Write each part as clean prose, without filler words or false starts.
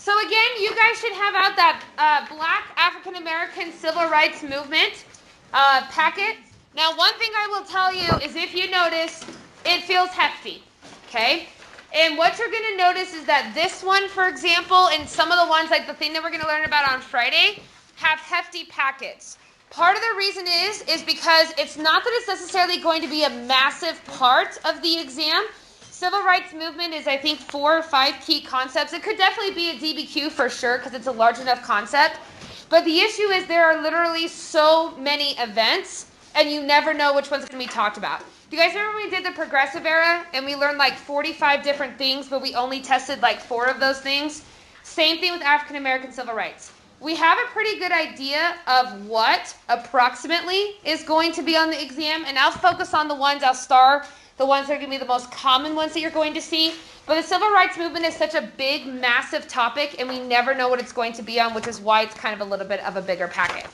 So again, you guys should have out that Black African American Civil Rights Movement packet. Now, one thing I will tell you is if you notice, it feels hefty, okay? And what you're going to notice is that this one, for example, and some of the ones like the thing that we're going to learn about on Friday, have hefty packets. Part of the reason is because it's not that it's necessarily going to be a massive part of the exam. Civil rights movement is, I think, 4 or 5 key concepts. It could definitely be a DBQ for sure because it's a large enough concept. But the issue is there are literally so many events, and you never know which one's going to be talked about. Do you guys remember when we did the progressive era and we learned like 45 different things, but we only tested like 4 of those things? Same thing with African American civil rights. We have a pretty good idea of what approximately is going to be on the exam, and I'll focus on the ones, I'll star the ones that are going to be the most common ones that you're going to see. But the civil rights movement is such a big, massive topic, and we never know what it's going to be on, which is why it's kind of a little bit of a bigger packet.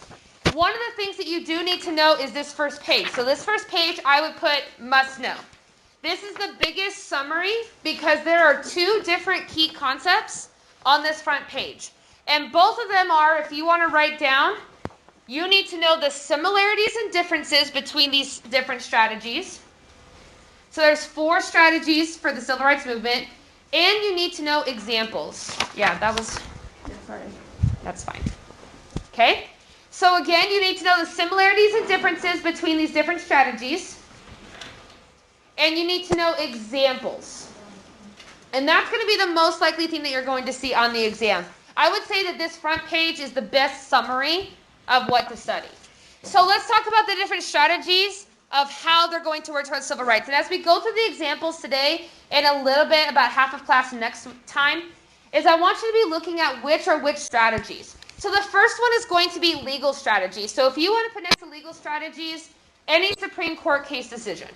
One of the things that you do need to know is this first page. So this first page, I would put must know. This is the biggest summary because there are 2 different key concepts on this front page. And both of them are, if you want to write down, you need to know the similarities and differences between these different strategies. So there's 4 strategies for the civil rights movement, and you need to know examples. Yeah, that's fine. Okay? So again, you need to know the similarities and differences between these different strategies, and you need to know examples. And that's going to be the most likely thing that you're going to see on the exam. I would say that this front page is the best summary of what to study. So let's talk about the different strategies of how they're going to work towards civil rights. And as we go through the examples today, and a little bit about half of class next time, is I want you to be looking at which strategies. So the first one is going to be legal strategies. So if you want to put next to legal strategies, any Supreme Court case decision.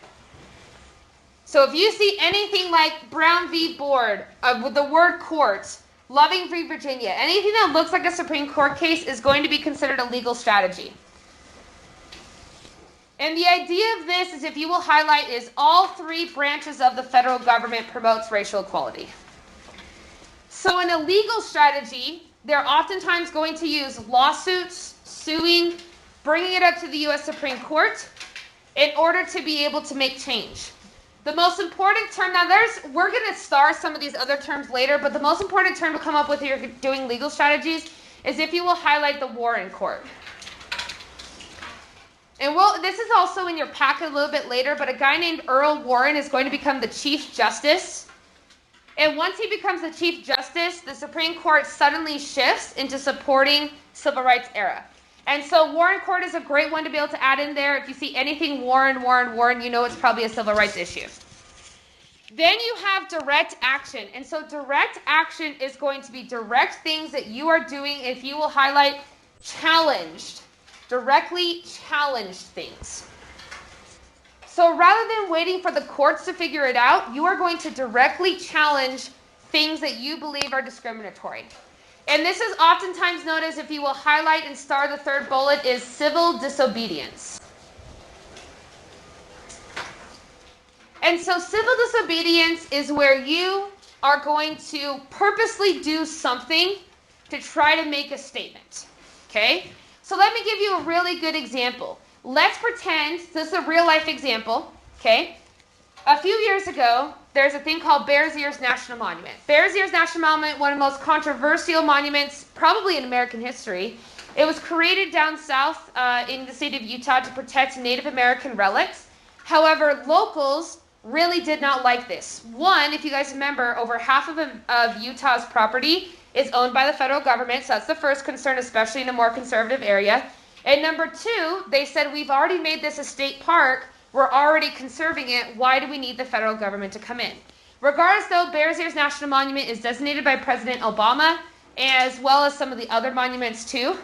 So if you see anything like Brown v. Board, with the word court, Loving v. Virginia, anything that looks like a Supreme Court case is going to be considered a legal strategy. And the idea of this is, if you will highlight, is all 3 branches of the federal government promotes racial equality. So in a legal strategy, they're oftentimes going to use lawsuits, suing, bringing it up to the U.S. Supreme Court in order to be able to make change. The most important term, now we're going to star some of these other terms later, but the most important term to come up with if you're doing legal strategies is if you will highlight the Warren Court. And this is also in your packet a little bit later, but a guy named Earl Warren is going to become the Chief Justice. And once he becomes the Chief Justice, the Supreme Court suddenly shifts into supporting civil rights era. And so Warren Court is a great one to be able to add in there. If you see anything Warren, you know it's probably a civil rights issue. Then you have direct action. And so direct action is going to be direct things that you are doing, if you will highlight challenged. Directly challenged things. So rather than waiting for the courts to figure it out, you are going to directly challenge things that you believe are discriminatory. And this is oftentimes known as, if you will highlight and star the 3rd bullet, is civil disobedience. And so civil disobedience is where you are going to purposely do something to try to make a statement. Okay? So let me give you a really good example. Let's pretend, this is a real life example, okay? A few years ago, there's a thing called Bears Ears National Monument. Bears Ears National Monument, one of the most controversial monuments probably in American history. It was created down south in the state of Utah to protect Native American relics. However, locals really did not like this. One, if you guys remember, over half of Utah's property is owned by the federal government, so that's the first concern, especially in a more conservative area. And number 2, they said, we've already made this a state park, we're already conserving it, why do we need the federal government to come in? Regardless though, Bears Ears National Monument is designated by President Obama, as well as some of the other monuments too.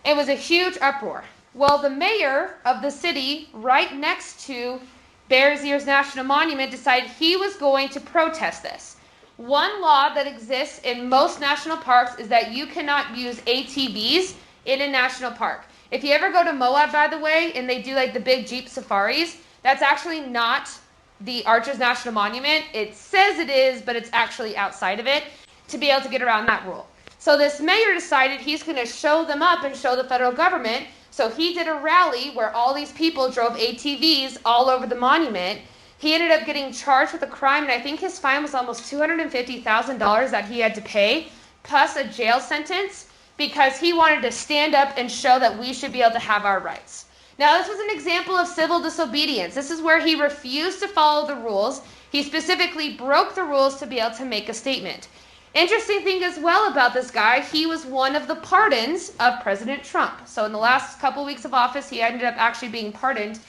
It was a huge uproar. Well, the mayor of the city right next to Bears Ears National Monument decided he was going to protest this. One law that exists in most national parks is that you cannot use ATVs in a national park. If you ever go to Moab, by the way, and they do like the big Jeep safaris, that's actually not the Arches National Monument. It says it is, but it's actually outside of it to be able to get around that rule. So this mayor decided he's going to show them up and show the federal government. So he did a rally where all these people drove ATVs all over the monument. He ended up getting charged with a crime, and I think his fine was almost $250,000 that he had to pay, plus a jail sentence, because he wanted to stand up and show that we should be able to have our rights. Now, this was an example of civil disobedience. This is where he refused to follow the rules. He specifically broke the rules to be able to make a statement. Interesting thing as well about this guy, he was one of the pardons of President Trump. So in the last couple weeks of office, he ended up actually being pardoned.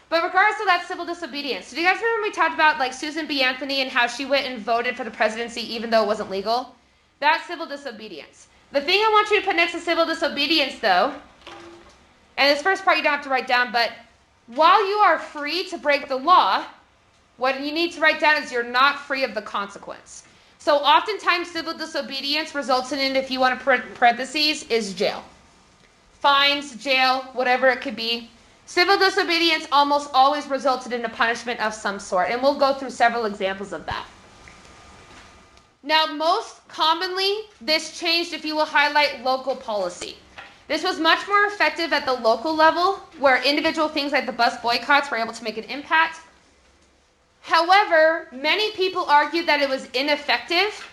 But regardless of that civil disobedience, do you guys remember when we talked about like Susan B. Anthony and how she went and voted for the presidency even though it wasn't legal? That's civil disobedience. The thing I want you to put next to civil disobedience, though, and this first part you don't have to write down, but while you are free to break the law, what you need to write down is you're not free of the consequence. So oftentimes civil disobedience results in, if you want to put parentheses, is jail. Fines, jail, whatever it could be. Civil disobedience almost always resulted in a punishment of some sort, and we'll go through several examples of that. Now, most commonly, this changed if you will highlight local policy. This was much more effective at the local level, where individual things like the bus boycotts were able to make an impact. However, many people argued that it was ineffective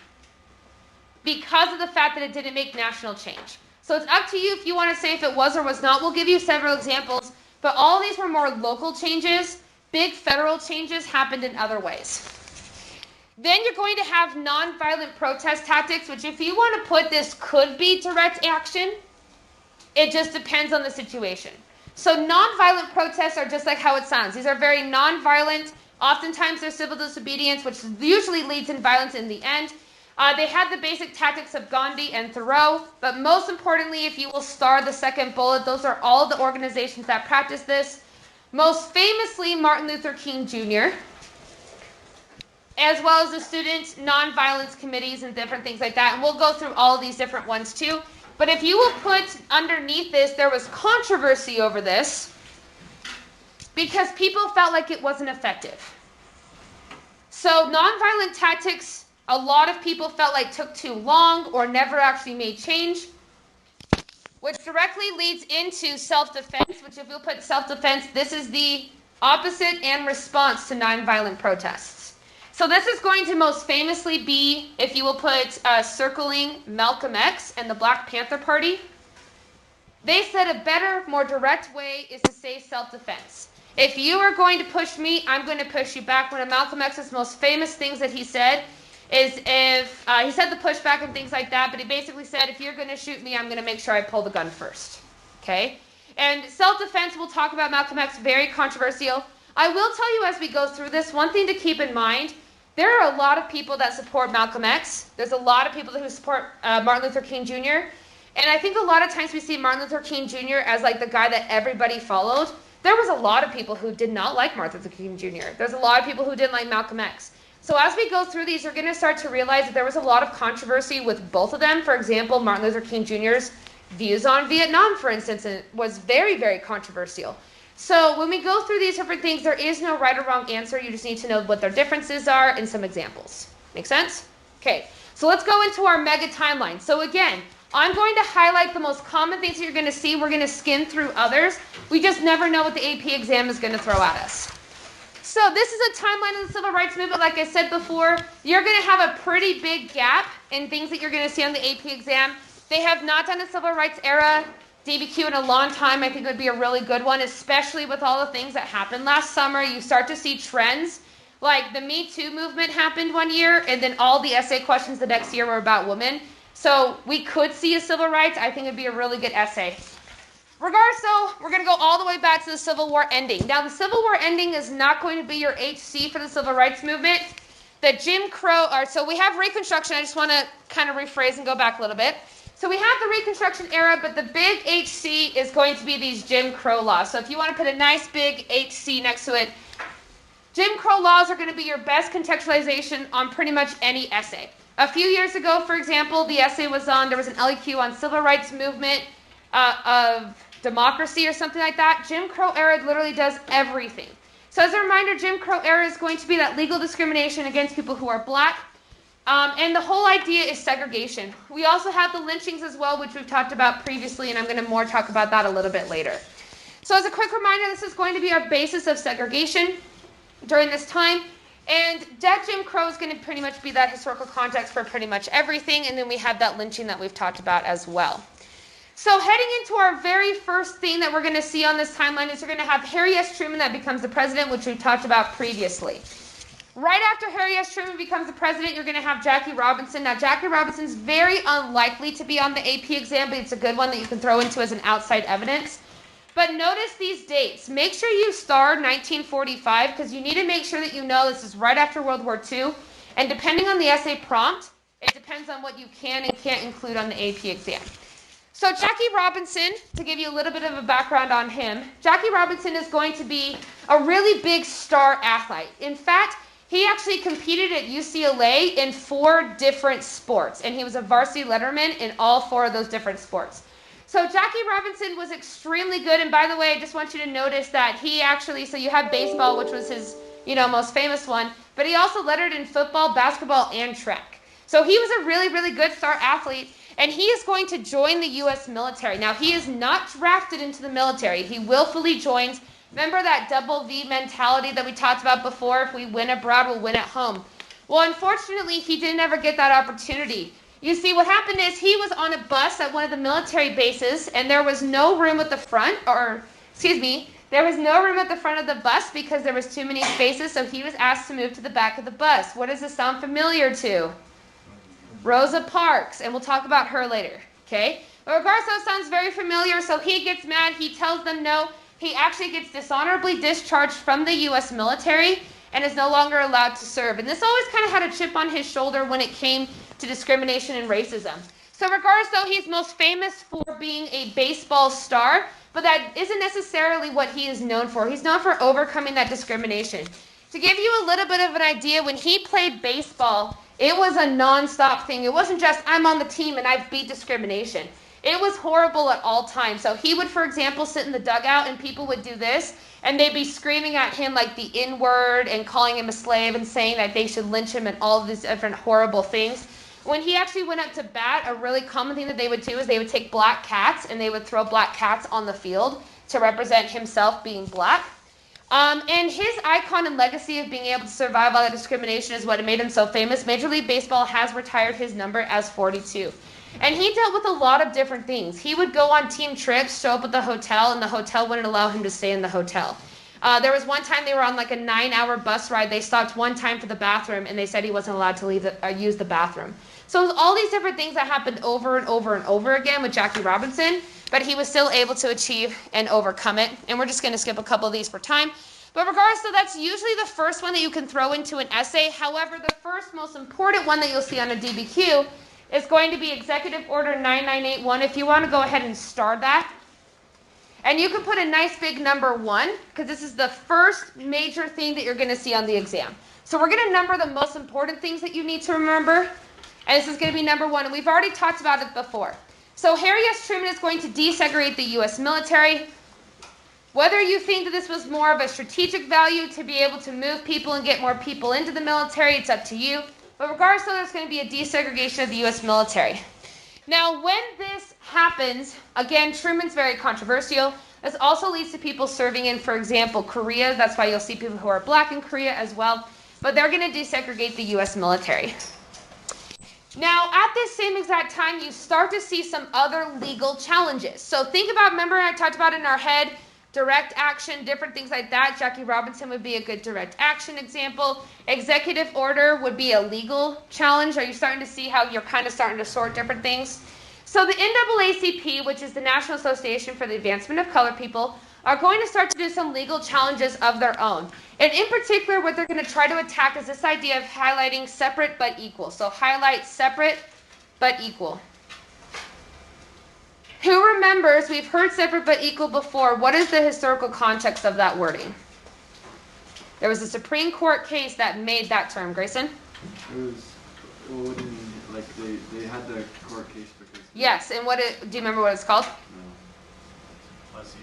because of the fact that it didn't make national change. So it's up to you if you want to say if it was or was not. We'll give you several examples, but all these were more local changes. Big federal changes happened in other ways. Then you're going to have nonviolent protest tactics, which if you want to put this could be direct action, it just depends on the situation. So nonviolent protests are just like how it sounds. These are very nonviolent. Oftentimes they're civil disobedience, which usually leads in violence in the end. They had the basic tactics of Gandhi and Thoreau, but most importantly, if you will star the second bullet, those are all the organizations that practice this. Most famously, Martin Luther King Jr., as well as the student nonviolence committees and different things like that. And we'll go through all of these different ones too. But if you will put underneath this, there was controversy over this because people felt like it wasn't effective. So nonviolent tactics, a lot of people felt like took too long or never actually made change, which directly leads into self-defense, which if you'll put self-defense, this is the opposite and response to nonviolent protests. So this is going to most famously be, if you will put circling Malcolm X and the Black Panther Party. They said a better, more direct way is to say self-defense. If you are going to push me, I'm going to push you back. One of Malcolm X's most famous things that he said is if, he said the pushback and things like that, but he basically said, if you're going to shoot me, I'm going to make sure I pull the gun first. Okay? And self-defense, we'll talk about Malcolm X, very controversial. I will tell you as we go through this, one thing to keep in mind, there are a lot of people that support Malcolm X. There's a lot of people who support Martin Luther King Jr. And I think a lot of times we see Martin Luther King Jr. as like the guy that everybody followed. There was a lot of people who did not like Martin Luther King Jr. There's a lot of people who didn't like Malcolm X. So as we go through these, you're going to start to realize that there was a lot of controversy with both of them. For example, Martin Luther King Jr.'s views on Vietnam, for instance, was very, very controversial. So when we go through these different things, there is no right or wrong answer. You just need to know what their differences are and some examples. Make sense? Okay, so let's go into our mega timeline. So again, I'm going to highlight the most common things that you're going to see. We're going to skim through others. We just never know what the AP exam is going to throw at us. So this is a timeline of the civil rights movement. Like I said before, you're going to have a pretty big gap in things that you're going to see on the AP exam. They have not done a civil rights era DBQ in a long time. I think it would be a really good one, especially with all the things that happened last summer. You start to see trends. Like the Me Too movement happened one year, and then all the essay questions the next year were about women. So we could see a civil rights. I think it would be a really good essay. Regardless, though, we're going to go all the way back to the Civil War ending. Now, the Civil War ending is not going to be your HC for the Civil Rights Movement. The Jim Crow, so we have Reconstruction. I just want to kind of rephrase and go back a little bit. So we have the Reconstruction era, but the big HC is going to be these Jim Crow laws. So if you want to put a nice big HC next to it, Jim Crow laws are going to be your best contextualization on pretty much any essay. A few years ago, for example, the essay was on, there was an LEQ on civil rights movement of democracy or something like that. Jim Crow era literally does everything. So as a reminder, Jim Crow era is going to be that legal discrimination against people who are black. And the whole idea is segregation. We also have the lynchings as well, which we've talked about previously, and I'm going to more talk about that a little bit later. So as a quick reminder, this is going to be our basis of segregation during this time. And Dead Jim Crow is going to pretty much be that historical context for pretty much everything. And then we have that lynching that we've talked about as well. So heading into our very first thing that we're going to see on this timeline is we're going to have Harry S. Truman that becomes the president, which we've talked about previously. Right after Harry S. Truman becomes the president, you're going to have Jackie Robinson. Now, Jackie Robinson's very unlikely to be on the AP exam, but it's a good one that you can throw into as an outside evidence. But notice these dates. Make sure you star 1945 because you need to make sure that you know this is right after World War II. And depending on the essay prompt, it depends on what you can and can't include on the AP exam. So Jackie Robinson, to give you a little bit of a background on him, Jackie Robinson is going to be a really big star athlete. In fact, he actually competed at UCLA in 4 different sports, and he was a varsity letterman in all 4 of those different sports. So Jackie Robinson was extremely good, and by the way, I just want you to notice that he actually, so you have baseball, which was his, most famous one, but he also lettered in football, basketball, and track. So he was a really, really good star athlete, and he is going to join the U.S. military. Now, he is not drafted into the military. He willfully joins. Remember that double V mentality that we talked about before? If we win abroad, we'll win at home. Well, unfortunately, he didn't ever get that opportunity. You see, what happened is he was on a bus at one of the military bases, and there was no room at the front, there was no room at the front of the bus because there was too many spaces, so he was asked to move to the back of the bus. What does this sound familiar to? Rosa Parks, and we'll talk about her later, okay? But regardless, that sounds very familiar, so he gets mad, he tells them no. He actually gets dishonorably discharged from the U.S. military and is no longer allowed to serve. And this always kind of had a chip on his shoulder when it came to discrimination and racism. So regardless, though, he's most famous for being a baseball star, but that isn't necessarily what he is known for. He's known for overcoming that discrimination. To give you a little bit of an idea, when he played baseball, it was a non-stop thing. It wasn't just, I'm on the team and I've beat discrimination. It was horrible at all times. So he would, for example, sit in the dugout and people would do this, and they'd be screaming at him like the N-word and calling him a slave and saying that they should lynch him and all of these different horrible things. When he actually went up to bat, a really common thing that they would do is they would take black cats and they would throw black cats on the field to represent himself being black. And his icon and legacy of being able to survive all that discrimination is what made him so famous. Major League Baseball has retired his number as 42. And he dealt with a lot of different things. He would go on team trips, show up at the hotel, and the hotel wouldn't allow him to stay in the hotel. There was one time they were on like a 9-hour bus ride. They stopped one time for the bathroom, and they said he wasn't allowed to use the bathroom. So it was all these different things that happened over and over and over again with Jackie Robinson, but he was still able to achieve and overcome it. And we're just going to skip a couple of these for time. But regardless, so that's usually the first one that you can throw into an essay. However, the first most important one that you'll see on a DBQ is going to be Executive Order 9981. If you want to go ahead and star that. And you can put a nice big number 1, because this is the first major thing that you're going to see on the exam. So we're going to number the most important things that you need to remember. And this is going to be number 1. And we've already talked about it before. So Harry S. Truman is going to desegregate the U.S. military. Whether you think that this was more of a strategic value to be able to move people and get more people into the military, it's up to you. But regardless, there's going to be a desegregation of the U.S. military. Now, when this happens, again, Truman's very controversial. This also leads to people serving in, for example, Korea. That's why you'll see people who are black in Korea as well. But they're going to desegregate the U.S. military. Now, at this same exact time, you start to see some other legal challenges. So think about, remember I talked about in our head, direct action, different things like that. Jackie Robinson would be a good direct action example. Executive order would be a legal challenge. Are you starting to see how you're kind of starting to sort different things? So the NAACP, which is the National Association for the Advancement of Colored People, are going to start to do some legal challenges of their own. And in particular, what they're going to try to attack is this idea of highlighting separate but equal. So highlight separate but equal. Who remembers, we've heard separate but equal before, what is the historical context of that wording? There was a Supreme Court case that made that term. Grayson? It was, they had the court case because... Yes, and do you remember what it's called? No. Plessy.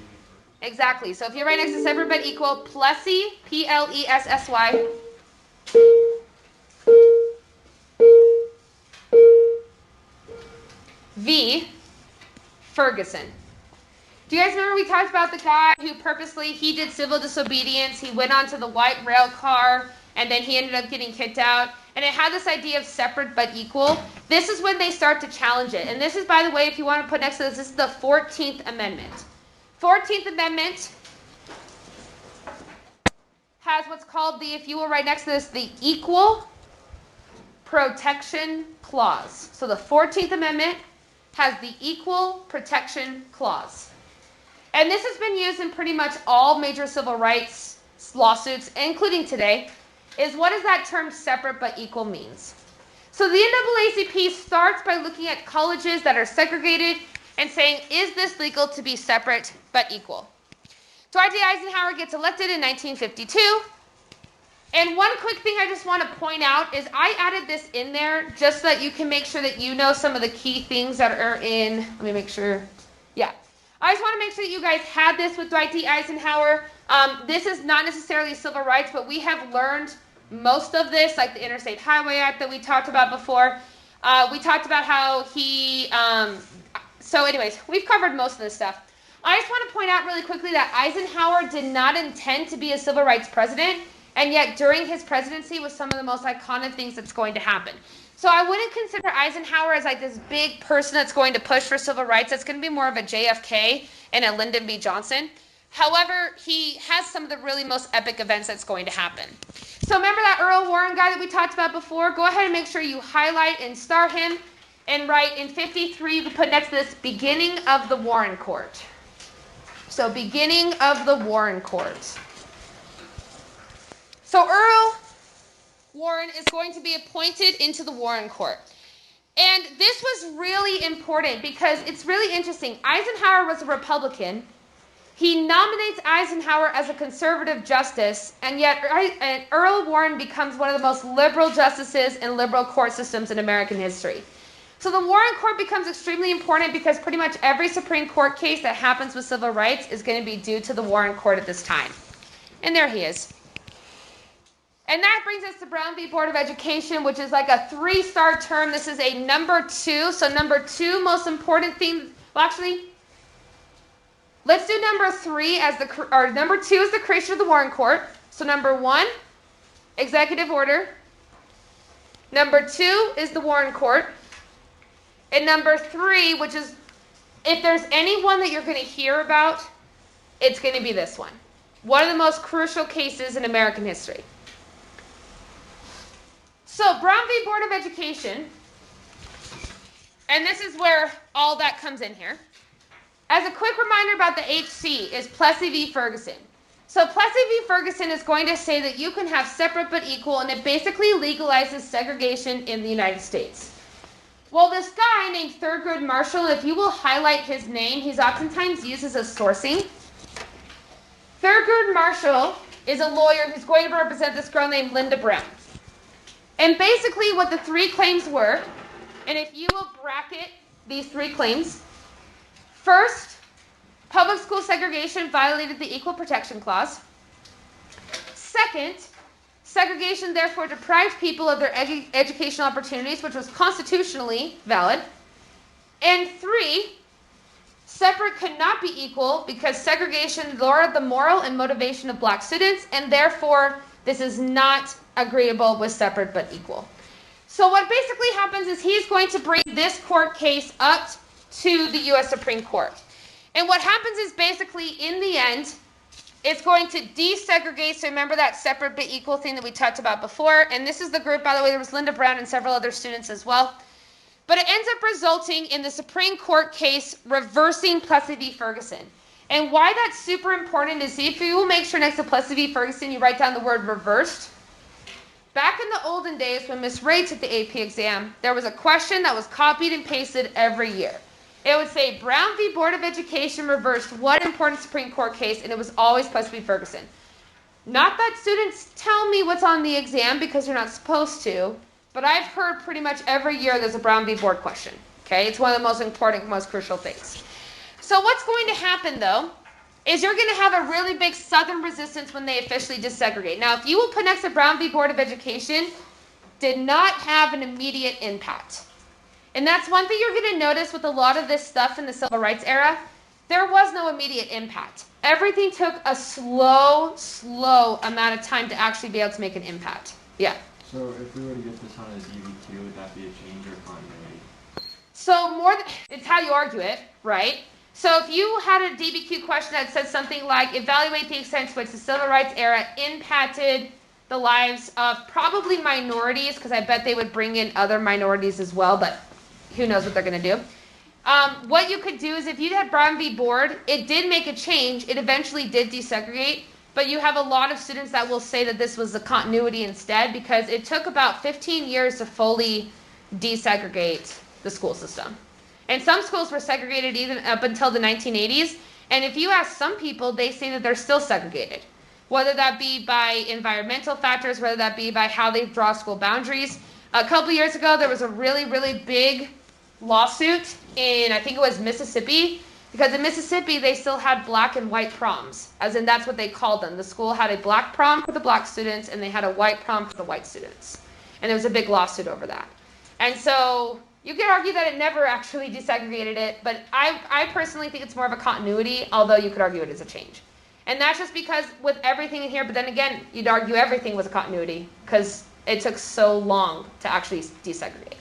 Exactly. So if you're right next to separate but equal, Plessy, Plessy. v. Ferguson. Do you guys remember we talked about the guy who purposely, he did civil disobedience, he went onto the white rail car, and then he ended up getting kicked out, and it had this idea of separate but equal. This is when they start to challenge it, and this is, by the way, if you want to put next to this is the 14th Amendment. 14th Amendment has what's called the, if you will write next to this, the Equal Protection Clause. So the 14th Amendment has the Equal Protection Clause. And this has been used in pretty much all major civil rights lawsuits, including today, is what does that term separate but equal means? So the NAACP starts by looking at colleges that are segregated and saying, is this legal to be separate but equal? Dwight D. Eisenhower gets elected in 1952. And one quick thing I just want to point out is I added this in there just so that you can make sure that you know some of the key things that are in, let me make sure, yeah. I just want to make sure that you guys had this with Dwight D. Eisenhower. This is not necessarily civil rights, but we have learned most of this, like the Interstate Highway Act that we talked about before. We talked about how he, so anyways, we've covered most of this stuff. I just want to point out really quickly that Eisenhower did not intend to be a civil rights president, and yet during his presidency was some of the most iconic things that's going to happen. So I wouldn't consider Eisenhower as like this big person that's going to push for civil rights. That's going to be more of a JFK and a Lyndon B. Johnson. However, he has some of the really most epic events that's going to happen. So remember that Earl Warren guy that we talked about before? Go ahead and make sure you highlight and star him and write in 53, you can put next to this, beginning of the Warren Court. So beginning of the Warren Court. So Earl Warren is going to be appointed into the Warren Court. And this was really important because it's really interesting. Eisenhower was a Republican. He nominates Eisenhower as a conservative justice, and yet Earl Warren becomes one of the most liberal justices in liberal court systems in American history. So the Warren Court becomes extremely important because pretty much every Supreme Court case that happens with civil rights is going to be due to the Warren Court at this time. And there he is. And that brings us to Brown v. Board of Education, which is like a 3-star term. This is a number 2. So number 2, most important thing, well actually, let's do number 3 as or number 2 is the creation of the Warren Court. So number 1, executive order. Number 2 is the Warren Court. And number 3, which is, if there's anyone that you're going to hear about, it's going to be this one. One of the most crucial cases in American history. So Brown v. Board of Education, and this is where all that comes in here. As a quick reminder about the HC is Plessy v. Ferguson. So Plessy v. Ferguson is going to say that you can have separate but equal, and it basically legalizes segregation in the United States. Well, this guy named Thurgood Marshall, if you will highlight his name, he's oftentimes used as a sourcing. Thurgood Marshall is a lawyer who's going to represent this girl named Linda Brown. And basically what the 3 claims were, and if you will bracket these 3 claims, first, public school segregation violated the Equal Protection Clause. Second, segregation therefore deprived people of their educational opportunities, which was constitutionally valid. And 3, separate could not be equal because segregation lowered the moral and motivation of black students, and therefore this is not agreeable with separate but equal. So what basically happens is he's going to bring this court case up to the U.S. Supreme Court. And what happens is basically in the end, it's going to desegregate. So remember that separate but equal thing that we talked about before. And this is the group, by the way, there was Linda Brown and several other students as well. But it ends up resulting in the Supreme Court case reversing Plessy v. Ferguson. And why that's super important is if you will make sure next to Plessy v. Ferguson you write down the word reversed. Back in the olden days when Miss Ray took the AP exam, there was a question that was copied and pasted every year. It would say, Brown v. Board of Education reversed what important Supreme Court case, and it was always Plessy v. Ferguson. Not that students tell me what's on the exam because you're not supposed to, but I've heard pretty much every year there's a Brown v. Board question. Okay, it's one of the most important, most crucial things. So what's going to happen, though, is you're going to have a really big Southern resistance when they officially desegregate. Now, if you will put next to Brown v. Board of Education, did not have an immediate impact. And that's one thing you're going to notice with a lot of this stuff in the civil rights era. There was no immediate impact. Everything took a slow amount of time to actually be able to make an impact. Yeah. So if we were to get this on a DBQ, would that be a change or continuity? So it's how you argue it, right? So if you had a DBQ question that said something like, evaluate the extent to which the civil rights era impacted the lives of probably minorities, because I bet they would bring in other minorities as well, but who knows what they're going to do. What you could do is if you had Brown v. Board, it did make a change. It eventually did desegregate, but you have a lot of students that will say that this was a continuity instead, because it took about 15 years to fully desegregate the school system. And some schools were segregated even up until the 1980s. And if you ask some people, they say that they're still segregated, whether that be by environmental factors, whether that be by how they draw school boundaries. A couple years ago, there was a really big lawsuit in, I think it was Mississippi, because in Mississippi, they still had black and white proms, as in that's what they called them. The school had a black prom for the black students, and they had a white prom for the white students. And there was a big lawsuit over that. And so you could argue that it never actually desegregated it, but I personally think it's more of a continuity, although you could argue it is a change. And that's just because with everything in here, but then again, you'd argue everything was a continuity, because it took so long to actually desegregate.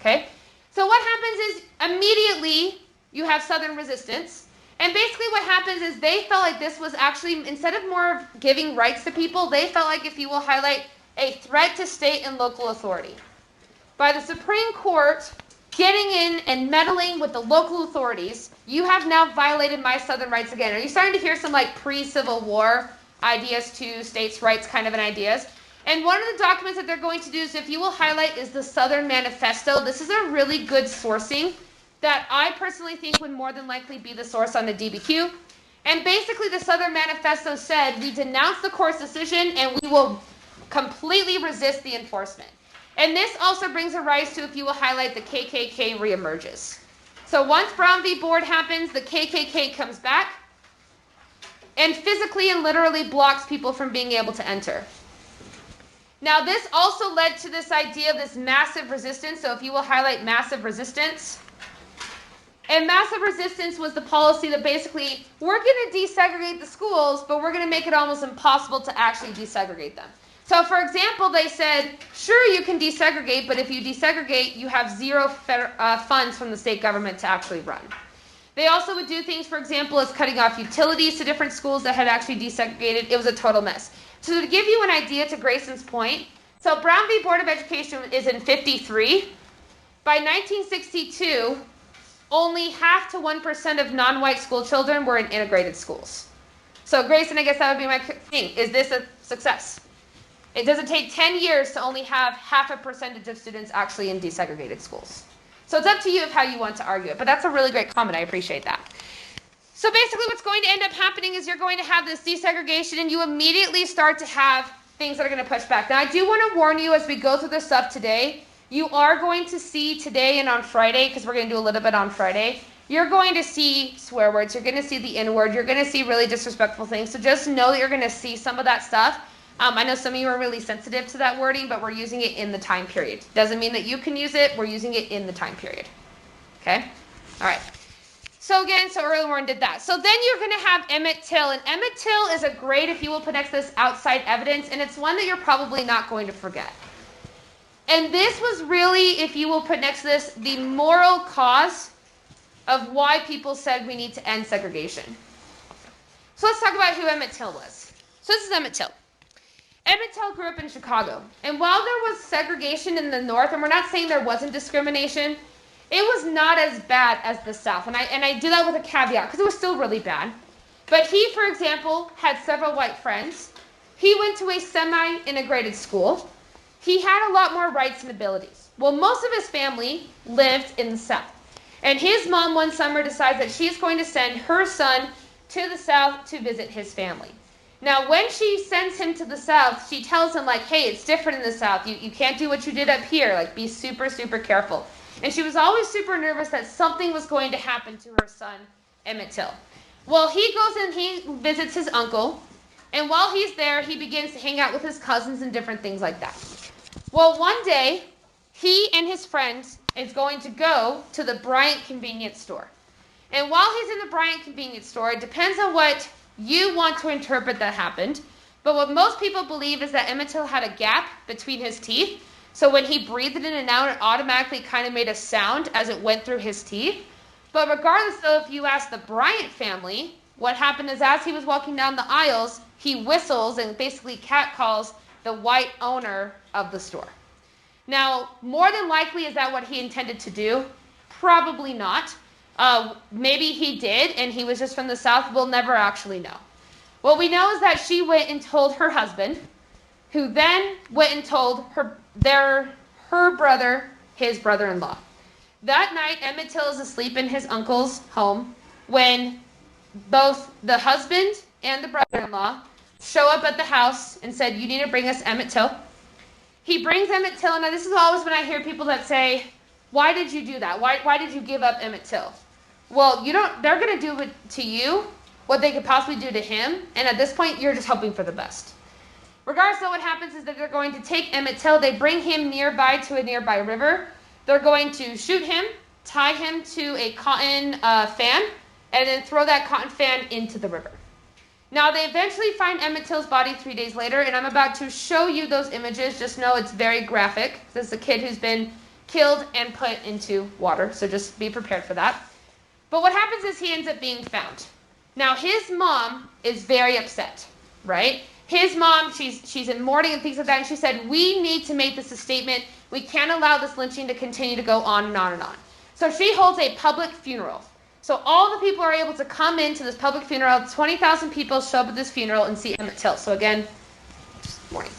Okay? So what happens is immediately you have Southern resistance. And basically what happens is they felt like this was actually, instead of more of giving rights to people, they felt like, if you will highlight, a threat to state and local authority. By the Supreme Court getting in and meddling with the local authorities, you have now violated my Southern rights again. Are you starting to hear some like pre-Civil War ideas to states' rights kind of an ideas? And one of the documents that they're going to do is, if you will highlight, is the Southern Manifesto. This is a really good sourcing that I personally think would more than likely be the source on the DBQ. And basically the Southern Manifesto said, we denounce the court's decision and we will completely resist the enforcement. And this also brings a rise to, if you will highlight, the KKK reemerges. So once Brown v. Board happens, the KKK comes back and physically and literally blocks people from being able to enter. Now this also led to this idea of this massive resistance. So if you will highlight massive resistance. And massive resistance was the policy that basically, we're going to desegregate the schools, but we're going to make it almost impossible to actually desegregate them. So for example, they said, sure, you can desegregate, but if you desegregate, you have zero funds from the state government to actually run. They also would do things, for example, as cutting off utilities to different schools that had actually desegregated. It was a total mess. So to give you an idea, to Grayson's point, so Brown v. Board of Education is in 53. By 1962, only 0.5% to 1% of non-white school children were in integrated schools. So Grayson, I guess that would be my thing. Is this a success? It doesn't take 10 years to only have 0.5% of students actually in desegregated schools. So it's up to you of how you want to argue it. But that's a really great comment. I appreciate that. So basically what's going to end up happening is you're going to have this desegregation, and you immediately start to have things that are going to push back. Now I do want to warn you, as we go through this stuff today, you are going to see today and on Friday, because we're going to do a little bit on Friday, you're going to see swear words, you're going to see the N-word, you're going to see really disrespectful things. So just know that you're going to see some of that stuff. I know some of you are really sensitive to that wording, but we're using it in the time period. Doesn't mean that you can use it. We're using it in the time period. Okay? All right. So again, so Earl Warren did that. So then you're going to have Emmett Till. And Emmett Till is a great, if you will, put next to this, outside evidence. And it's one that you're probably not going to forget. And this was really, if you will put next to this, the moral cause of why people said we need to end segregation. So let's talk about who Emmett Till was. So this is Emmett Till. Emmett Till grew up in Chicago. And while there was segregation in the North, and we're not saying there wasn't discrimination, it was not as bad as the South. And I do that with a caveat, because it was still really bad. But he, for example, had several white friends. He went to a semi-integrated school. He had a lot more rights and abilities. Well, most of his family lived in the South. And his mom one summer decides that she's going to send her son to the South to visit his family. Now, when she sends him to the South, she tells him, like, hey, it's different in the South. You can't do what you did up here. Like, be super, super careful. And she was always super nervous that something was going to happen to her son, Emmett Till. Well, he goes and he visits his uncle. And while he's there, he begins to hang out with his cousins and different things like that. Well, one day, he and his friends is going to go to the Bryant convenience store. And while he's in the Bryant convenience store, it depends on what you want to interpret that happened. But what most people believe is that Emmett Till had a gap between his teeth. So when he breathed in and out, it automatically kind of made a sound as it went through his teeth. But regardless, though, if you ask the Bryant family, what happened is as he was walking down the aisles, he whistles and basically catcalls the white owner of the store. Now, more than likely, is that what he intended to do? Probably not. Maybe he did, and he was just from the South. We'll never actually know. What we know is that she went and told her husband, who then went and told her brother, his brother-in-law. That night, Emmett Till is asleep in his uncle's home when both the husband and the brother-in-law show up at the house and said, "You need to bring us Emmett Till." He brings Emmett Till. Now, this is always when I hear people that say, "Why did you do that? Why did you give up Emmett Till?" Well, they're going to do it to you what they could possibly do to him, and at this point, you're just hoping for the best. Regardless of what happens is that they're going to take Emmett Till, they bring him nearby to a nearby river. They're going to shoot him, tie him to a cotton fan, and then throw that cotton fan into the river. Now, they eventually find Emmett Till's body 3 days later, and I'm about to show you those images. Just know it's very graphic. This is a kid who's been killed and put into water, so just be prepared for that. But what happens is he ends up being found. Now, his mom is very upset, right? His mom, she's in mourning and things like that, and she said, "We need to make this a statement. We can't allow this lynching to continue to go on and on and on." So she holds a public funeral. So all the people are able to come into this public funeral. 20,000 people show up at this funeral and see Emmett Till. So again, mourning.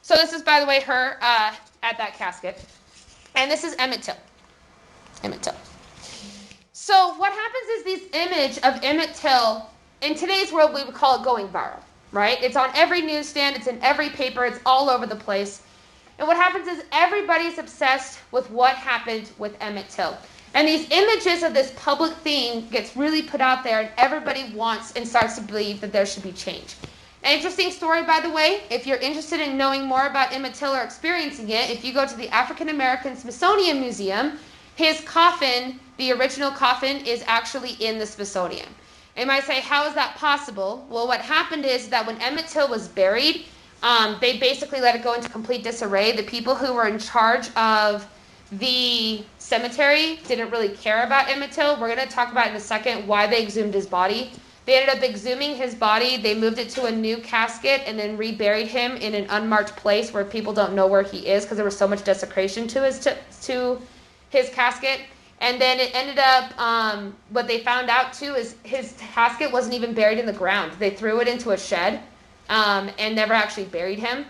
So this is, by the way, her at that casket. And this is Emmett Till. Emmett Till. So what happens is this image of Emmett Till, in today's world, we would call it going viral, right? It's on every newsstand, it's in every paper, it's all over the place. And what happens is everybody's obsessed with what happened with Emmett Till. And these images of this public thing gets really put out there, and everybody wants and starts to believe that there should be change. An interesting story, by the way, if you're interested in knowing more about Emmett Till or experiencing it, if you go to the African American Smithsonian Museum, his coffin, the original coffin, is actually in the Smithsonian. And you might say, how is that possible? Well, what happened is that when Emmett Till was buried, they basically let it go into complete disarray. The people who were in charge of the cemetery didn't really care about Emmett Till. We're going to talk about in a second why they exhumed his body. They ended up exhuming his body. They moved it to a new casket and then reburied him in an unmarked place where people don't know where he is because there was so much desecration to his casket. And then it ended up, what they found out too is his casket wasn't even buried in the ground. They threw it into a shed and never actually buried him.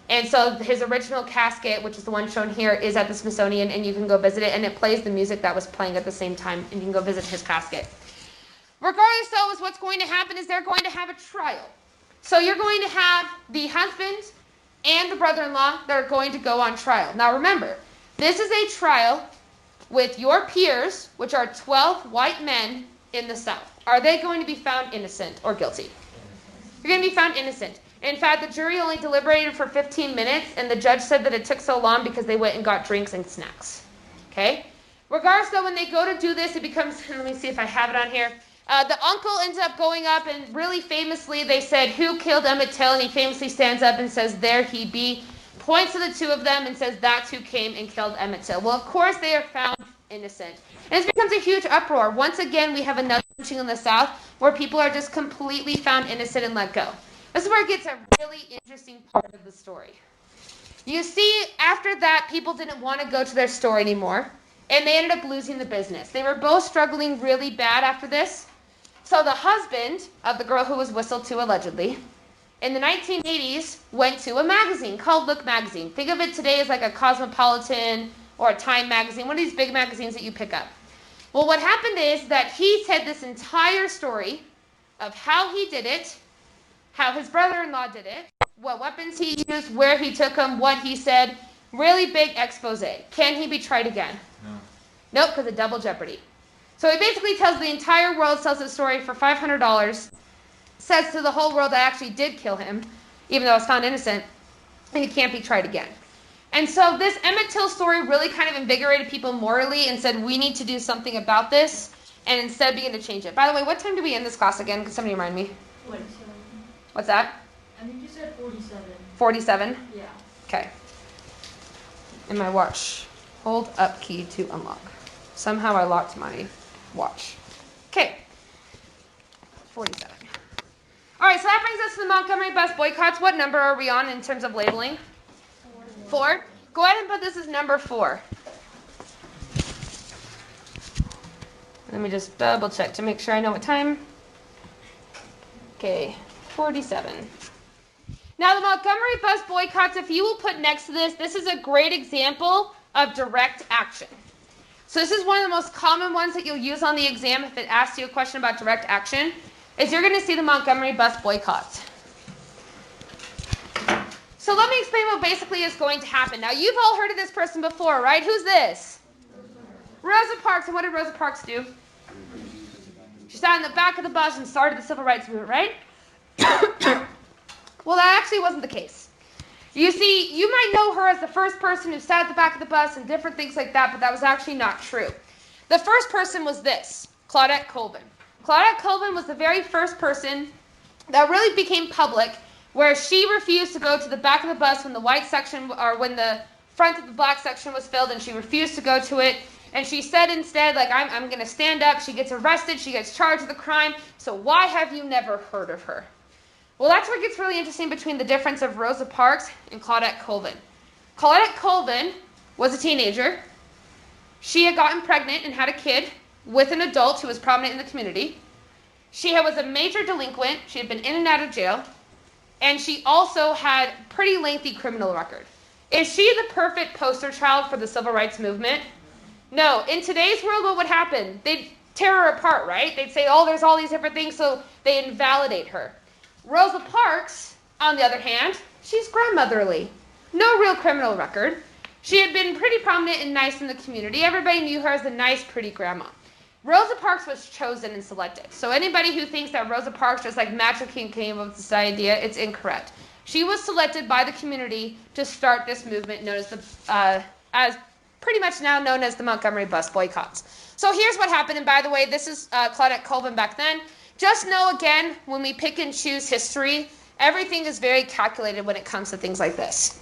And so his original casket, which is the one shown here, is at the Smithsonian, and you can go visit it, and it plays the music that was playing at the same time, and you can go visit his casket. Regardless, though, is what's going to happen is they're going to have a trial. So you're going to have the husband and the brother-in-law that are going to go on trial. Now remember, this is a trial with your peers, which are 12 white men in the South. Are they going to be found innocent or guilty? You're going to be found innocent. In fact, the jury only deliberated for 15 minutes, and the judge said that it took so long because they went and got drinks and snacks. Okay? Regardless, though, when they go to do this, it becomes, let me see if I have it on here. The uncle ends up going up, and really famously, they said, "Who killed Emmett Till?" And he famously stands up and says, "There he be," points to the two of them and says, "That's who came and killed Emmett Till." Well, of course, they are found innocent. And this becomes a huge uproar. Once again, we have another lynching in the South where people are just completely found innocent and let go. This is where it gets a really interesting part of the story. You see, after that, people didn't want to go to their store anymore, and they ended up losing the business. They were both struggling really bad after this. So the husband of the girl who was whistled to allegedly, in the 1980s, went to a magazine called Look Magazine. Think of it today as like a Cosmopolitan or a Time magazine, one of these big magazines that you pick up. Well, what happened is that he said this entire story of how he did it, how his brother-in-law did it, what weapons he used, where he took them, what he said. Really big expose. Can he be tried again? No. Nope, because of double jeopardy. So he basically tells the entire world, sells his story for $500, says to the whole world that I actually did kill him, even though I was found innocent, and he can't be tried again. And so this Emmett Till story really kind of invigorated people morally and said, we need to do something about this, and instead begin to change it. By the way, what time do we end this class again? Can somebody remind me? 47. What's that? I think you said 47. 47? Yeah. Okay. And my watch. Hold up key to unlock. Somehow I locked my watch. Okay. 47. All right, so that brings us to the Montgomery bus boycotts. What number are we on in terms of labeling? 4. Go ahead and put this as number 4. Let me just double check to make sure I know what time. Okay, 47. Now the Montgomery bus boycotts, if you will put next to this, this is a great example of direct action. So this is one of the most common ones that you'll use on the exam if it asks you a question about direct action, is you're going to see the Montgomery bus boycott. So let me explain what basically is going to happen. Now you've all heard of this person before, right? Who's this? Rosa Parks. And what did Rosa Parks do? She sat in the back of the bus and started the civil rights movement, right? Well, that actually wasn't the case. You see, you might know her as the first person who sat at the back of the bus and different things like that, but that was actually not true. The first person was this, Claudette Colvin. Claudette Colvin was the very first person that really became public, where she refused to go to the back of the bus when the white section, or when the front of the black section was filled, and she refused to go to it. And she said instead, like, I'm going to stand up. She gets arrested. She gets charged with a crime. So why have you never heard of her? Well, that's where it gets really interesting between the difference of Rosa Parks and Claudette Colvin. Claudette Colvin was a teenager. She had gotten pregnant and had a kid with an adult who was prominent in the community. She was a major delinquent. She had been in and out of jail. And she also had a pretty lengthy criminal record. Is she the perfect poster child for the civil rights movement? No. In today's world, what would happen? They'd tear her apart, right? They'd say, oh, there's all these different things, so they invalidate her. Rosa Parks, on the other hand, she's grandmotherly. No real criminal record. She had been pretty prominent and nice in the community. Everybody knew her as a nice, pretty grandma. Rosa Parks was chosen and selected. So anybody who thinks that Rosa Parks just like magically came up with this idea, it's incorrect. She was selected by the community to start this movement known as as pretty much now known as the Montgomery bus boycotts. So here's what happened. And by the way, this is Claudette Colvin back then. Just know, again, when we pick and choose history, everything is very calculated when it comes to things like this.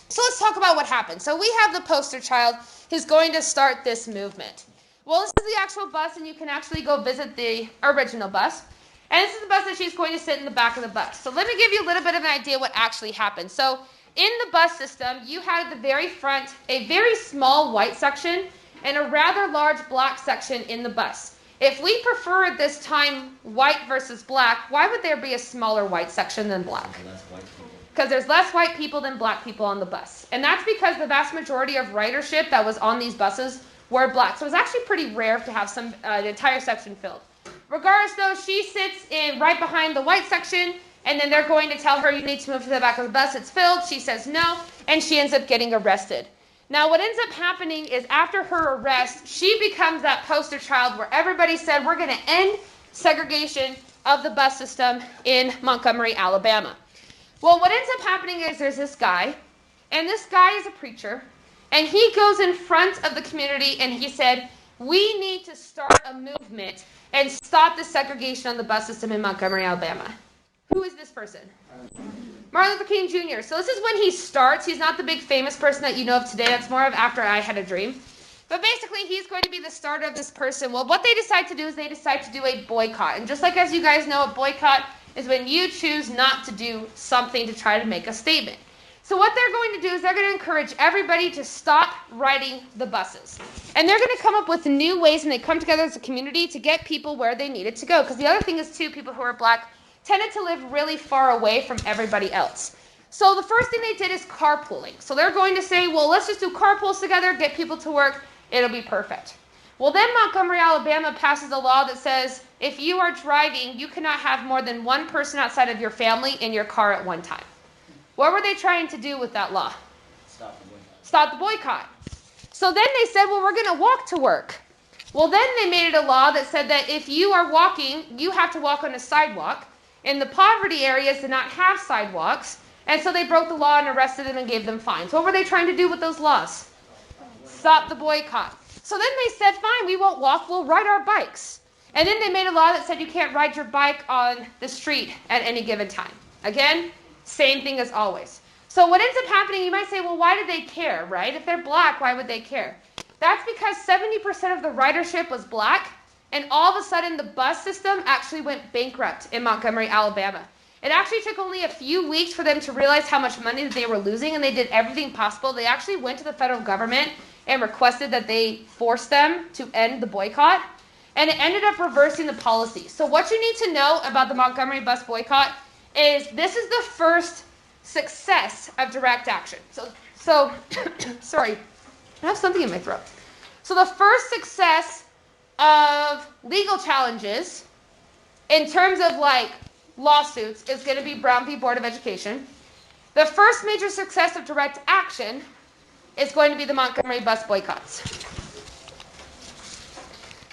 So let's talk about what happened. So we have the poster child who's going to start this movement. Well, this is the actual bus, and you can actually go visit the original bus. And this is the bus that she's going to sit in the back of the bus. So let me give you a little bit of an idea what actually happened. So in the bus system, you had at the very front a very small white section and a rather large black section in the bus. If we prefer at this time white versus black, why would there be a smaller white section than black? Because there's less white people than black people on the bus. And that's because the vast majority of ridership that was on these buses were black. So it was actually pretty rare to have an entire section filled. Regardless, though, she sits in right behind the white section, and then they're going to tell her you need to move to the back of the bus. It's filled. She says no, and she ends up getting arrested. Now, what ends up happening is after her arrest, she becomes that poster child where everybody said, we're going to end segregation of the bus system in Montgomery, Alabama. Well, what ends up happening is there's this guy, and this guy is a preacher, and he goes in front of the community, and he said, we need to start a movement and stop the segregation on the bus system in Montgomery, Alabama. Who is this person? Martin Luther King Jr. So this is when he starts. He's not the big famous person that you know of today. That's more of after I Had a Dream. But basically, he's going to be the starter of this person. Well, what they decide to do is they decide to do a boycott. And just like as you guys know, a boycott is when you choose not to do something to try to make a statement. So what they're going to do is they're going to encourage everybody to stop riding the buses. And they're going to come up with new ways, and they come together as a community to get people where they needed to go. Because the other thing is, too, people who are black tended to live really far away from everybody else. So the first thing they did is carpooling. So they're going to say, well, let's just do carpools together, get people to work, it'll be perfect. Well, then Montgomery, Alabama passes a law that says if you are driving, you cannot have more than one person outside of your family in your car at one time. What were they trying to do with that law? Stop the boycott. So then they said, well, we're going to walk to work. Well, then they made it a law that said that if you are walking, you have to walk on a sidewalk. And the poverty areas did not have sidewalks. And so they broke the law and arrested them and gave them fines. What were they trying to do with those laws? Stop the boycott. So then they said, fine, we won't walk, we'll ride our bikes. And then they made a law that said you can't ride your bike on the street at any given time. Again, same thing as always. So what ends up happening, you might say, well, why did they care, right? If they're black, why would they care? That's because 70% of the ridership was black, and all of a sudden the bus system actually went bankrupt in Montgomery, Alabama. It actually took only a few weeks for them to realize how much money that they were losing, and they did everything possible. They actually went to the federal government and requested that they force them to end the boycott, and it ended up reversing the policy. So what you need to know about the Montgomery bus boycott is this is the first success of direct action. So sorry, I have something in my throat. So the first success of legal challenges in terms of like lawsuits is going to be Brown v. Board of Education. The first major success of direct action is going to be the Montgomery bus boycotts.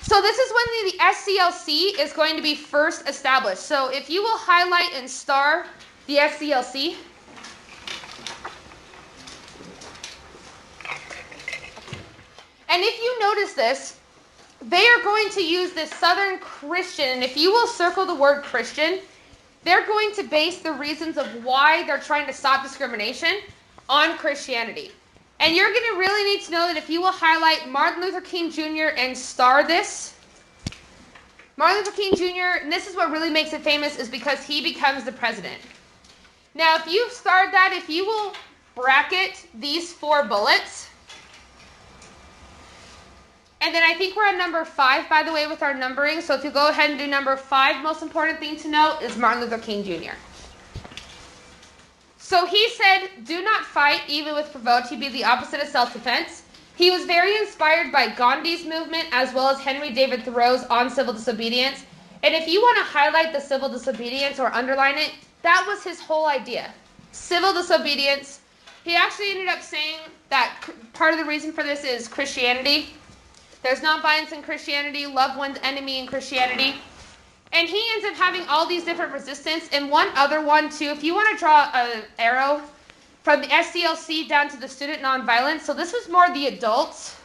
So this is when the SCLC is going to be first established. So if you will highlight and star the SCLC, and if you notice this, they are going to use this Southern Christian, and if you will circle the word Christian, they're going to base the reasons of why they're trying to stop discrimination on Christianity. And you're going to really need to know that if you will highlight Martin Luther King Jr. and star this, Martin Luther King Jr., and this is what really makes it famous, is because he becomes the president. Now, if you starred that, if you will bracket these 4 bullets, and then I think we're at number 5, by the way, with our numbering. So if you go ahead and do number 5, most important thing to note is Martin Luther King Jr. So he said, do not fight, even with provoked. He be the opposite of self-defense. He was very inspired by Gandhi's movement as well as Henry David Thoreau's on civil disobedience. And if you want to highlight the civil disobedience or underline it, that was his whole idea. Civil disobedience. He actually ended up saying that part of the reason for this is Christianity. There's nonviolence in Christianity, love one's enemy in Christianity. And he ends up having all these different resistance. And one other one, too, if you want to draw an arrow from the SCLC down to the student nonviolence. So this is more the adults,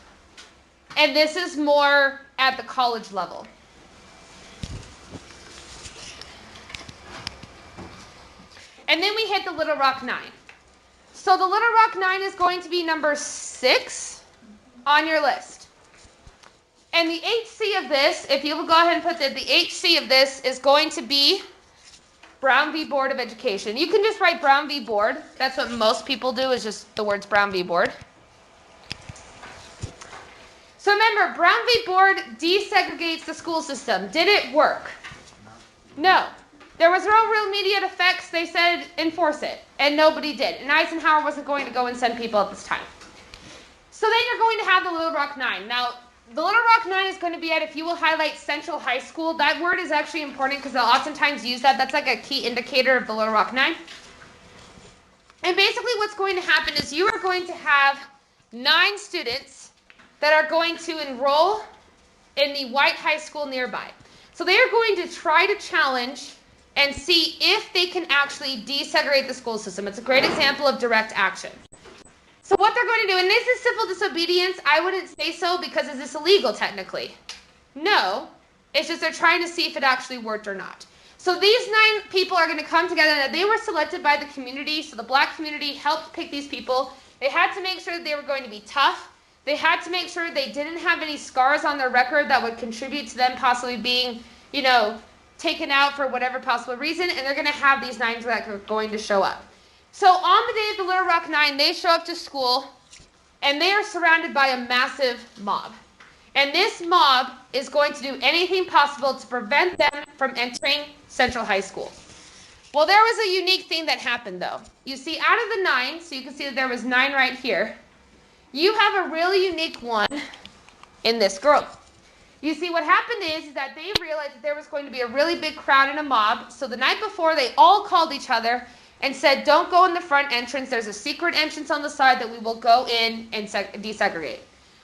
and this is more at the college level. And then we hit the Little Rock 9. So the Little Rock 9 is going to be number 6 on your list. And the HC of this, if you will go ahead and put the HC of this is going to be Brown v. Board of Education. You can just write Brown v. Board. That's what most people do, is just the words Brown v. Board. So remember, Brown v. Board desegregates the school system. Did it work? No. There was no real immediate effects. They said enforce it, and nobody did. And Eisenhower wasn't going to go and send people at this time. So then you're going to have the Little Rock 9. Now, the Little Rock 9 is going to be at, if you will highlight Central High School, that word is actually important because they'll oftentimes use that. That's like a key indicator of the Little Rock 9. And basically what's going to happen is you are going to have 9 students that are going to enroll in the white high school nearby. So they are going to try to challenge and see if they can actually desegregate the school system. It's a great example of direct action. So what they're going to do, and this is civil disobedience, I wouldn't say so because is this illegal technically? No, it's just they're trying to see if it actually worked or not. So these 9 people are going to come together, and they were selected by the community, so the black community helped pick these people. They had to make sure that they were going to be tough. They had to make sure they didn't have any scars on their record that would contribute to them possibly being, taken out for whatever possible reason, and they're going to have these 9 that are going to show up. So on the day of the Little Rock 9, they show up to school, and they are surrounded by a massive mob. And this mob is going to do anything possible to prevent them from entering Central High School. Well, there was a unique thing that happened, though. You see, out of the 9, so you can see that there was 9 right here, you have a really unique one in this girl. You see, what happened is that they realized that there was going to be a really big crowd in a mob, so the night before, they all called each other and said, don't go in the front entrance. There's a secret entrance on the side that we will go in and desegregate.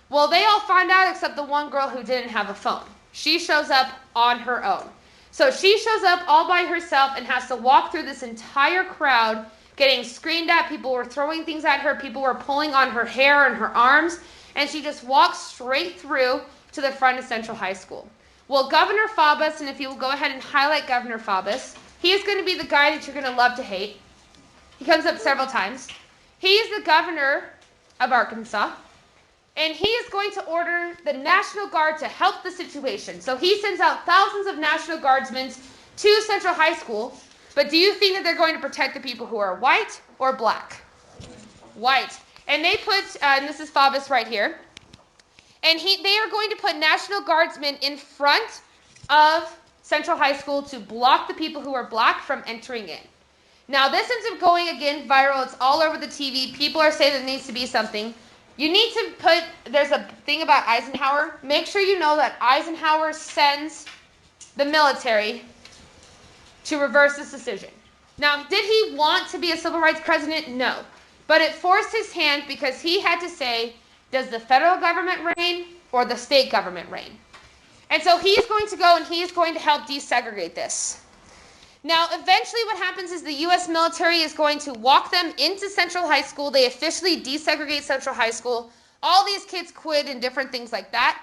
Well, they all find out except the one girl who didn't have a phone. She shows up on her own. So she shows up all by herself and has to walk through this entire crowd getting screamed at. People were throwing things at her. People were pulling on her hair and her arms. And she just walked straight through to the front of Central High School. Well, Governor Faubus, and if you will go ahead and highlight Governor Faubus, he is going to be the guy that you're going to love to hate. He comes up several times. He is the governor of Arkansas. And he is going to order the National Guard to help the situation. So he sends out thousands of National Guardsmen to Central High School. But do you think that they're going to protect the people who are white or black? White. And they put, and this is Faubus right here, and they are going to put National Guardsmen in front of Central High School to block the people who are black from entering in. Now, this ends up going, again, viral. It's all over the TV. People are saying there needs to be something. You need to put, there's a thing about Eisenhower. Make sure you know that Eisenhower sends the military to reverse this decision. Now, did he want to be a civil rights president? No. But it forced his hand because he had to say, does the federal government reign or the state government reign? And so he's going to go and he's going to help desegregate this. Now, eventually what happens is the U.S. military is going to walk them into Central High School. They officially desegregate Central High School. All these kids quit and different things like that.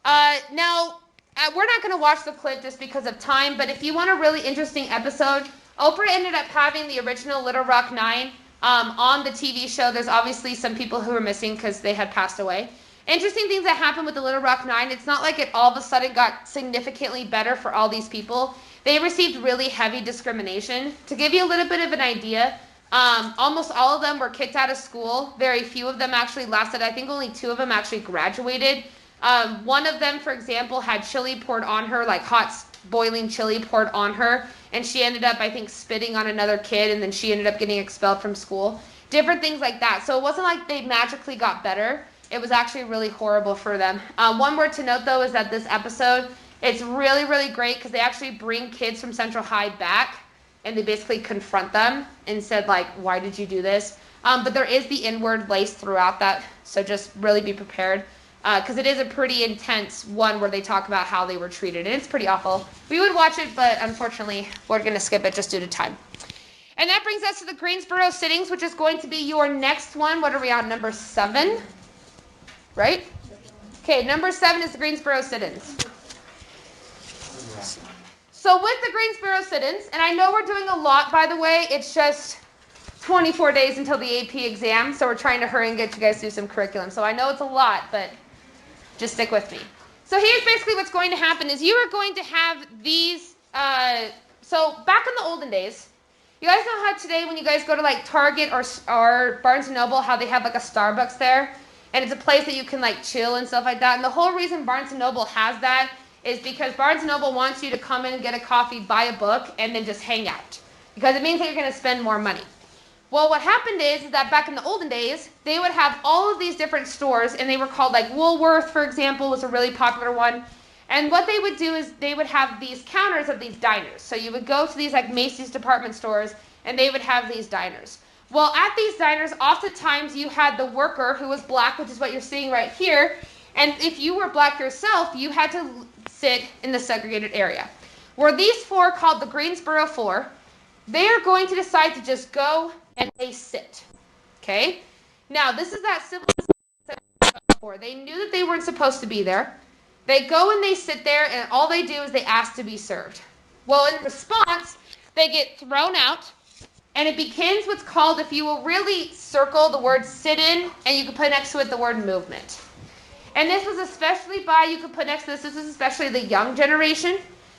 We're not going to watch the clip just because of time, but if you want a really interesting episode, Oprah ended up having the original Little Rock Nine on the TV show. There's obviously some people who were missing because they had passed away. Interesting things that happened with the Little Rock Nine. It's not like it all of a sudden got significantly better for all these people. They received really heavy discrimination. To give you a little bit of an idea, almost all of them were kicked out of school. Very few of them actually lasted. I think only 2 of them actually graduated. One of them, for example, had chili poured on her, like hot boiling chili poured on her, and she ended up, I think, spitting on another kid, and then she ended up getting expelled from school. Different things like that. So it wasn't like they magically got better. It was actually really horrible for them. One word to note, though, is that this episode, it's really, really great because they actually bring kids from Central High back, and they basically confront them and said, like, why did you do this? But there is the N-word laced throughout that, so just really be prepared. Because it is a pretty intense one where they talk about how they were treated, and it's pretty awful. We would watch it, but unfortunately, we're going to skip it just due to time. And that brings us to the Greensboro sittings, which is going to be your next one. What are we on, number 7? Right? Okay, number 7 is the Greensboro sit-ins. So with the Greensboro sit-ins, and I know we're doing a lot, by the way, it's just 24 days until the AP exam, so we're trying to hurry and get you guys through some curriculum. So I know it's a lot, but just stick with me. So here's basically what's going to happen is you are going to have these, so back in the olden days, you guys know how today when you guys go to like Target or Barnes & Noble, how they have like a Starbucks there, and it's a place that you can like chill and stuff like that. And the whole reason Barnes & Noble has that is because Barnes & Noble wants you to come in and get a coffee, buy a book, and then just hang out. Because it means that you're going to spend more money. Well, what happened is that back in the olden days, they would have all of these different stores, and they were called like Woolworth, for example, was a really popular one. And what they would do is they would have these counters of these diners. So you would go to these like Macy's department stores, and they would have these diners. Well, at these diners, oftentimes you had the worker who was black, which is what you're seeing right here. And if you were black yourself, you had to sit in the segregated area. Where these 4 called the Greensboro 4, they are going to decide to just go and they sit. Okay? Now, this is that civil before. They knew that they weren't supposed to be there. They go and they sit there, and all they do is they ask to be served. Well, in response, they get thrown out, and it begins what's called, if you will really circle the word sit in, and you can put next to it the word movement. And this was especially you could put next to this is especially the young generation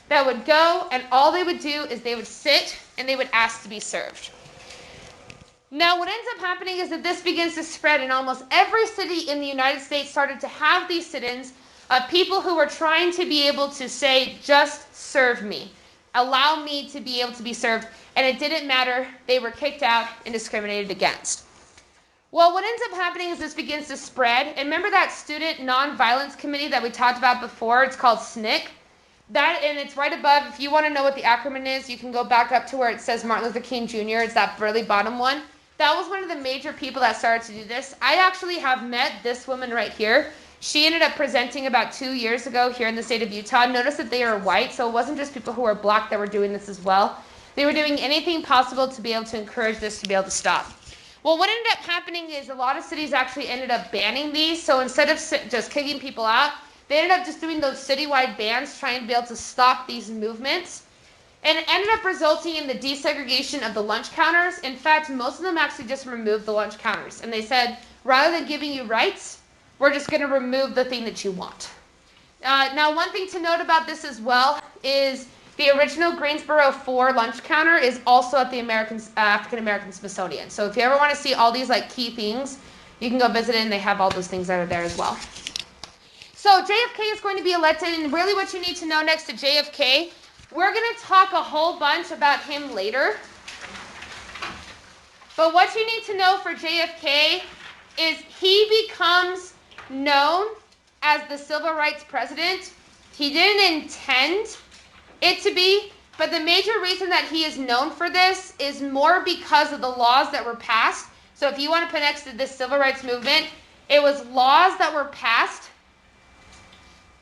that would go, and all they would do is they would sit, and they would ask to be served. Now, what ends up happening is that this begins to spread, and almost every city in the United States started to have these sit-ins of people who were trying to be able to say, just serve me. Allow me to be able to be served. And it didn't matter. They were kicked out and discriminated against. Well, what ends up happening is this begins to spread. And remember that Student Nonviolence Committee that we talked about before? It's called SNCC. That, and it's right above. If you want to know what the acronym is, you can go back up to where it says Martin Luther King Jr. It's that really bottom one. That was one of the major people that started to do this. I actually have met this woman right here. She ended up presenting about 2 years ago here in the state of Utah. Notice that they are white, so it wasn't just people who were black that were doing this as well. They were doing anything possible to be able to encourage this to be able to stop. Well, what ended up happening is a lot of cities actually ended up banning these. So instead of just kicking people out, they ended up just doing those citywide bans, trying to be able to stop these movements. And it ended up resulting in the desegregation of the lunch counters. In fact, most of them actually just removed the lunch counters. And they said, rather than giving you rights, we're just going to remove the thing that you want. Now, one thing to note about this as well is the original Greensboro 4 lunch counter is also at the African American Smithsonian. So if you ever want to see all these like key things, you can go visit it, and they have all those things that are there as well. So JFK is going to be elected, and really what you need to know next to JFK, we're going to talk a whole bunch about him later. But what you need to know for JFK is he becomes known as the civil rights president. He didn't intend it to be, but the major reason that he is known for this is more because of the laws that were passed. So if you want to put next to this civil rights movement, it was laws that were passed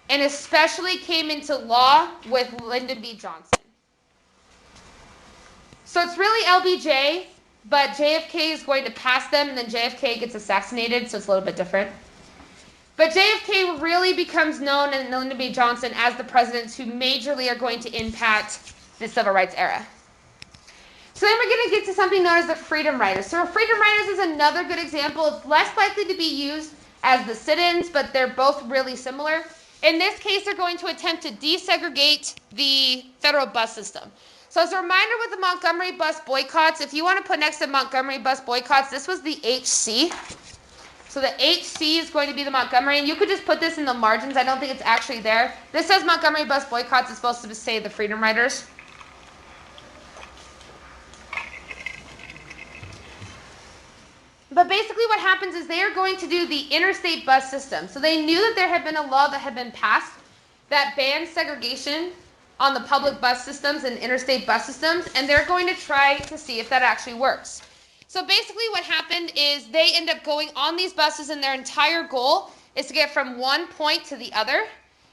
and especially came into law with Lyndon B. Johnson. So it's really LBJ, but JFK is going to pass them, and then JFK gets assassinated, so it's a little bit different. But JFK really becomes known in Lyndon B. Johnson as the presidents who majorly are going to impact the civil rights era. So then we're going to get to something known as the Freedom Riders. So Freedom Riders is another good example. It's less likely to be used as the sit-ins, but they're both really similar. In this case, they're going to attempt to desegregate the federal bus system. So as a reminder with the Montgomery bus boycotts, if you want to put next to Montgomery bus boycotts, this was the HC. So the HC is going to be the Montgomery, and you could just put this in the margins. I don't think it's actually there. This says Montgomery bus boycotts. It's supposed to say the Freedom Riders. But basically what happens is they are going to do the interstate bus system. So they knew that there had been a law that had been passed that banned segregation on the public bus systems and interstate bus systems, and they're going to try to see if that actually works. So basically what happened is they end up going on these buses, and their entire goal is to get from one point to the other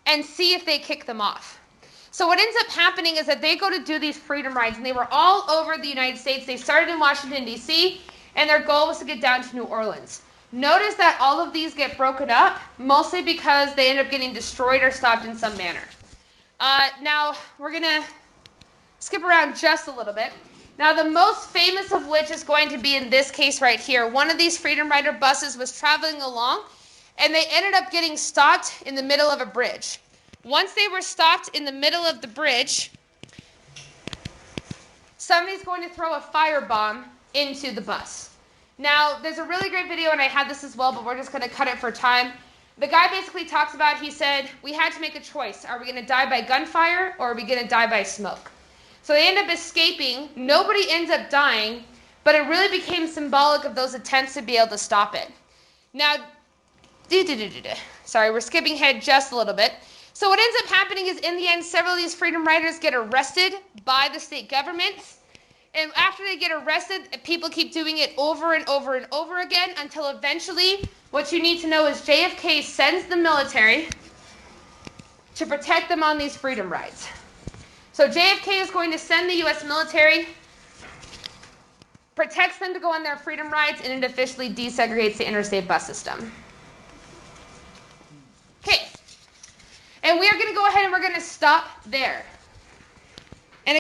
and see if they kick them off. So what ends up happening is that they go to do these freedom rides, and they were all over the United States. They started in Washington, D.C., and their goal was to get down to New Orleans. Notice that all of these get broken up, mostly because they end up getting destroyed or stopped in some manner. Now, we're going to skip around just a little bit. Now, the most famous of which is going to be in this case right here. One of these Freedom Rider buses was traveling along, and they ended up getting stopped in the middle of a bridge. Once they were stopped in the middle of the bridge, somebody's going to throw a firebomb into the bus. Now, there's a really great video, and I had this as well, but we're just going to cut it for time. The guy basically talks about, he said, we had to make a choice. Are we going to die by gunfire, or are we going to die by smoke? So they end up escaping. Nobody ends up dying, but it really became symbolic of those attempts to be able to stop it. Now, sorry, we're skipping ahead just a little bit. So what ends up happening is, in the end, several of these freedom riders get arrested by the state governments. And after they get arrested, people keep doing it over and over and over again until eventually, what you need to know is JFK sends the military to protect them on these freedom rides. So JFK is going to send the U.S. military, protects them to go on their freedom rides, and it officially desegregates the interstate bus system. Okay. And we are going to go ahead and we're going to stop there.